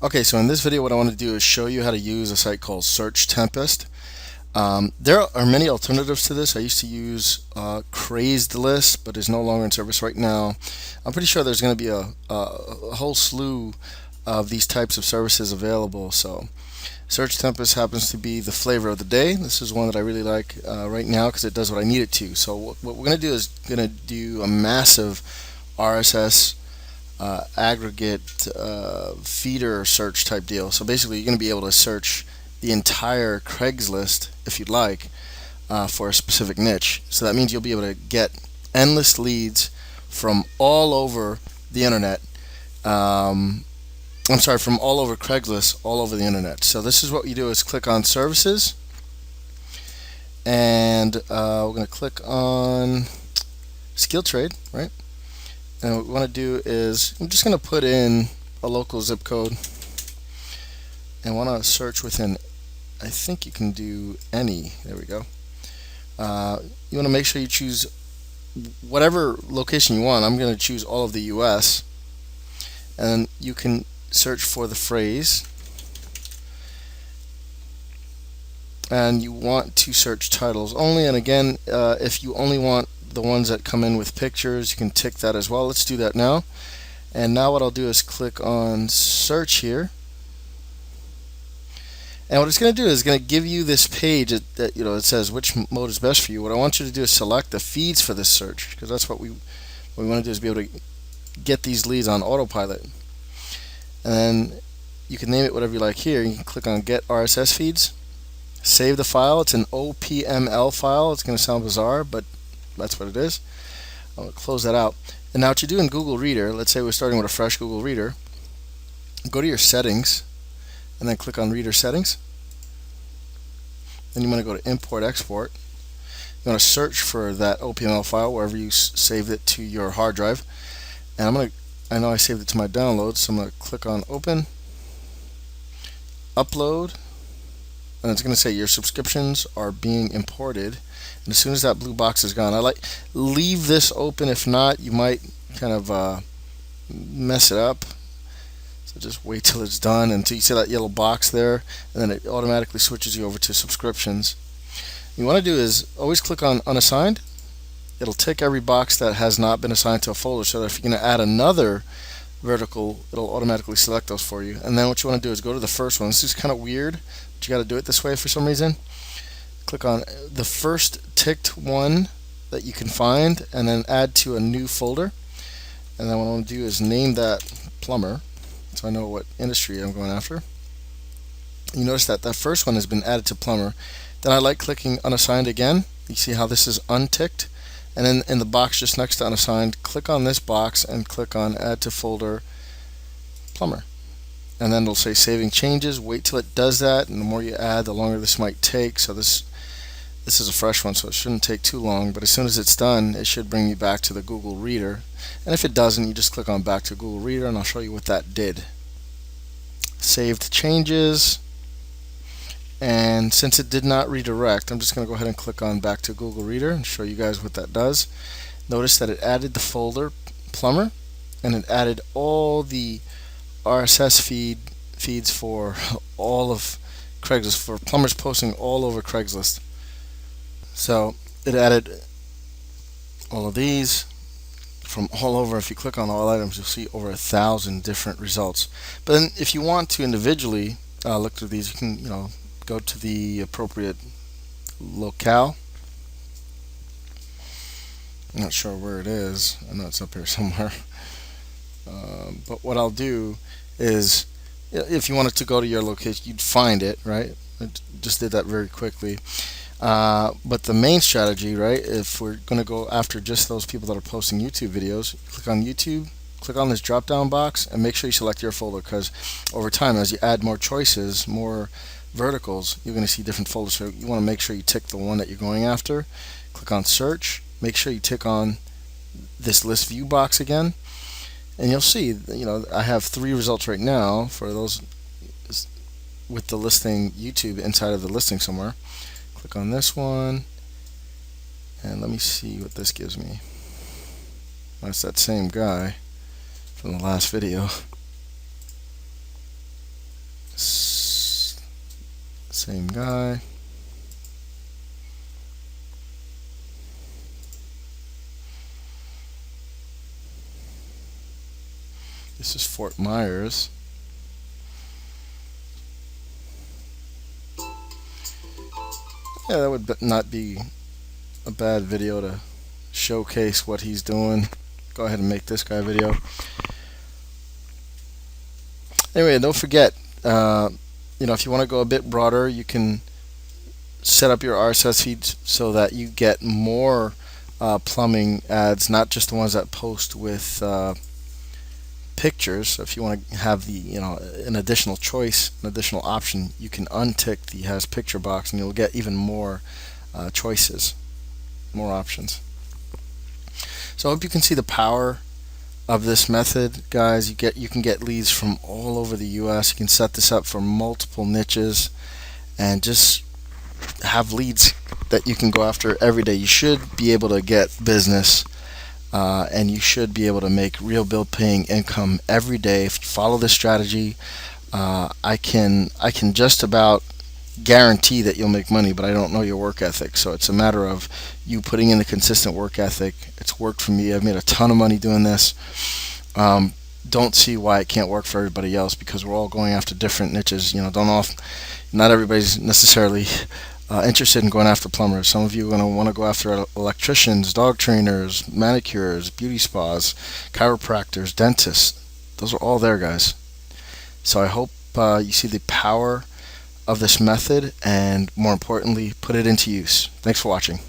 Okay, so in this video what I want to do is show you how to use a site called Search Tempest. There are many alternatives to this. I used to use Crazed List, but is no longer in service right now. I'm pretty sure there's going to be a whole slew of these types of services available. So Search Tempest happens to be the flavor of the day. This is one that I really like right now because it does what I need it to. So what we're going to do is do a massive RSS aggregate feeder search type deal. So basically you're going to be able to search the entire Craigslist if you'd like for a specific niche. So that means you'll be able to get endless leads from all over the internet. I'm sorry, from all over Craigslist, all over the internet. So this is what you do is click on services, and we're going to click on skill trade, right? And what we want to do is I'm just going to put in a local zip code and want to search within, I think you can do any, there we go. You want to make sure you choose whatever location you want. I'm going to choose all of the US, and you can search for the phrase, and you want to search titles only. And again, if you only want the ones that come in with pictures, you can tick that as well. Let's do that now. And now what I'll do is click on search here, and what it's going to do is going to give you this page that it says which mode is best for you. What I want you to do is select the feeds for this search, because that's what we want to do, is be able to get these leads on autopilot. And then you can name it whatever you like here. You can click on get RSS feeds, save the file. It's an OPML file. It's going to sound bizarre, but that's what it is. I'll close that out. And now what you do in Google Reader, let's say we're starting with a fresh Google Reader, go to your settings and then click on Reader Settings. Then you want to go to Import Export. You want to search for that OPML file wherever you saved it to your hard drive. And I know I saved it to my downloads, so I'm going to click on Open, Upload, and it's going to say your subscriptions are being imported. And as soon as that blue box is gone, leave this open. If not, you might kind of mess it up. So just wait till it's done until you see that yellow box there, and then it automatically switches you over to subscriptions. What you want to do is always click on unassigned. It'll tick every box that has not been assigned to a folder, so that if you're going to add another vertical, it'll automatically select those for you. And then what you want to do is go to the first one. This is kind of weird, but you got to do it this way for some reason. Click on the first ticked one that you can find, and then add to a new folder. And then what I want to do is name that plumber, so I know what industry I'm going after. You notice that that first one has been added to plumber. Then I like clicking unassigned again. You see how this is unticked? And then in the box just next to unassigned, click on this box and click on add to folder plumber. And then it'll say saving changes. Wait till it does that, and the more you add, the longer this might take. So this is a fresh one, so it shouldn't take too long, but as soon as it's done, it should bring you back to the Google Reader. And if it doesn't, you just click on back to Google Reader, and I'll show you what that did. Saved changes, and since it did not redirect, I'm just going to go ahead and click on back to Google Reader and show you guys what that does. Notice that it added the folder plumber, and it added all the RSS feeds for all of Craigslist, for plumbers posting all over Craigslist. So it added all of these from all over. If you click on all items, you'll see over 1,000 different results. But then if you want to individually look through these, you can go to the appropriate locale. I'm not sure where it is. I know it's up here somewhere. But what I'll do is, if you wanted to go to your location, you'd find it, right? I just did that very quickly. But the main strategy, right, if we're going to go after just those people that are posting YouTube videos, click on YouTube, click on this drop down box, and make sure you select your folder, because over time, as you add more choices, more verticals, you're going to see different folders. So you want to make sure you tick the one that you're going after. Click on search, make sure you tick on this list view box again, and you'll see, I have 3 results right now for those with the listing YouTube inside of the listing somewhere. Click on this one, and let me see what this gives me. That's that same guy from the last video. Same guy. This is Fort Myers. Yeah, that would not be a bad video to showcase what he's doing. Go ahead and make this guy a video. Anyway, don't forget, if you want to go a bit broader, you can set up your RSS feeds so that you get more plumbing ads, not just the ones that post with pictures. So if you want to have an additional choice, an additional option, you can untick the has picture box, and you'll get even more choices, more options. So I hope you can see the power of this method, guys. You can get leads from all over the US. You can set this up for multiple niches and just have leads that you can go after every day. You should be able to get business and you should be able to make real bill paying income every day if you follow this strategy. I can just about guarantee that you'll make money, but I don't know your work ethic. So it's a matter of you putting in the consistent work ethic. It's worked for me. I've made a ton of money doing this. Don't see why it can't work for everybody else, because we're all going after different niches. Not everybody's necessarily interested in going after plumbers. Some of you are going to want to go after electricians, dog trainers, manicures, beauty spas, chiropractors, dentists. Those are all there, guys. So I hope you see the power of this method, and more importantly, put it into use. Thanks for watching.